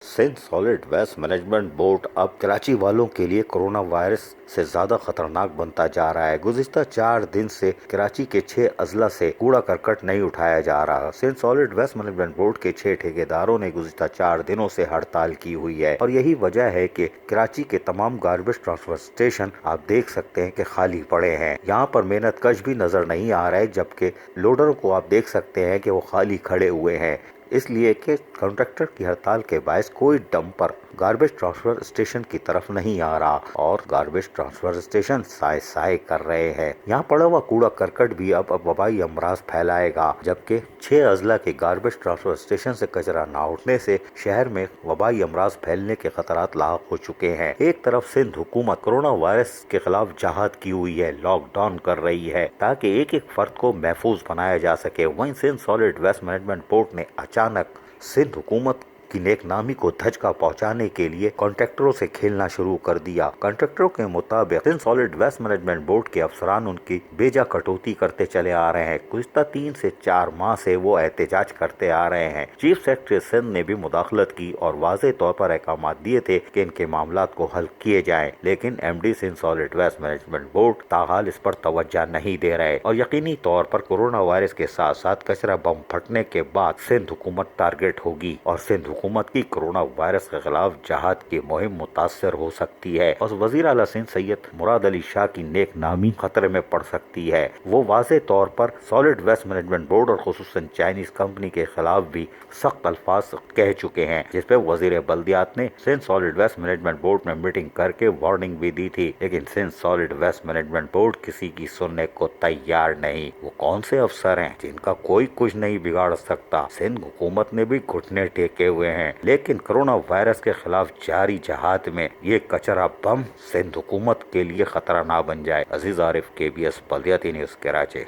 Sindh solid waste management board अब कराची वालों के लिए कोरोना वायरस से ज्यादा खतरनाक बनता जा रहा है। गुज़िश्ता 4 दिन से कराची के 6 अजला से कूड़ा करकट नहीं उठाया जा रहा। Sindh solid waste management board के 6 ठेकेदारों ने गुज़िश्ता 4 दिनों से हड़ताल की हुई है और यही वजह है कि कराची के तमाम गार्बेज ट्रांसफर स्टेशन आप देख सकते हैं कि खाली पड़े हैं। यहाँ पर मेहनत कश भी नजर नहीं आ रहा है, जबकि लोडरों को आप देख सकते हैं कि वो खाली खड़े हुए हैं, इसलिए कि कॉन्ट्रैक्टर की हड़ताल के बायस कोई डंपर गार्बेज ट्रांसफर स्टेशन की तरफ नहीं आ रहा और गार्बेज ट्रांसफर स्टेशन साए साए कर रहे हैं। यहाँ पड़ा हुआ कूड़ा करकट भी अब वबाई अमराज फैलाएगा, जबकि 6 अजला के गार्बेज ट्रांसफर स्टेशन से कचरा न उठने से शहर में वबाई अमराज फैलने के खतरात लाक हो चुके हैं। एक तरफ सिंध हुकूमत कोरोना वायरस के खिलाफ जहाद की हुई है, लॉकडाउन कर रही है ताकि एक एक फर्द को महफूज बनाया जा सके। वहीं Sindh solid waste management board ने अचानक सिंध हुकूमत की नेकनामी को धचका पहुंचाने के लिए कॉन्ट्रैक्टरों से खेलना शुरू कर दिया। कॉन्ट्रैक्टरों के मुताबिक Sindh solid waste management board के अफसरान उनकी बेजा कटौती करते चले आ रहे हैं। गुज़िश्ता 3 से 4 माह से वो एहतजाज करते आ रहे हैं। चीफ सेक्रेटरी सिंध ने भी मुदाखलत की और वाज़ेह तौर पर अहकाम दिए थे कि इनके मामलात को हल किए जाएं, लेकिन MD Sindh solid waste management board ताहाल इस पर तवज्जो नहीं दे रहे और यकीनी तौर पर कोरोना वायरस के साथ साथ कचरा बम फटने के बाद सिंध हुकूमत टारगेट होगी और सिंध हुकूमत की कोरोना वायरस के खिलाफ जहाद की मुहिम मुतासर हो सकती है और वज़ीर आला सिंध सैयद मुराद अली शाह की नेक नामी खतरे में पड़ सकती है। वो वाज़ेह तौर पर सॉलिड वेस्ट मैनेजमेंट बोर्ड और खुसूसन चाइनीज कंपनी के खिलाफ भी सख्त अल्फाज कह चुके हैं, जिसपे वजीर बल्दियात ने Sindh solid waste management board में मीटिंग करके वार्निंग भी दी थी, लेकिन Sindh solid waste management board किसी की सुनने को तैयार नहीं। वो कौन से अफसर हैं जिनका कोई कुछ नहीं बिगाड़ सकता। सिंध हुकूमत ने भी घुटने टेके हुए हैं, लेकिन कोरोना वायरस के खिलाफ जारी जहाद में ये कचरा बम सिंध हुकूमत के लिए खतरा ना बन जाए। अजीज आरिफ, KBS बल्दियाती न्यूज़, कराची।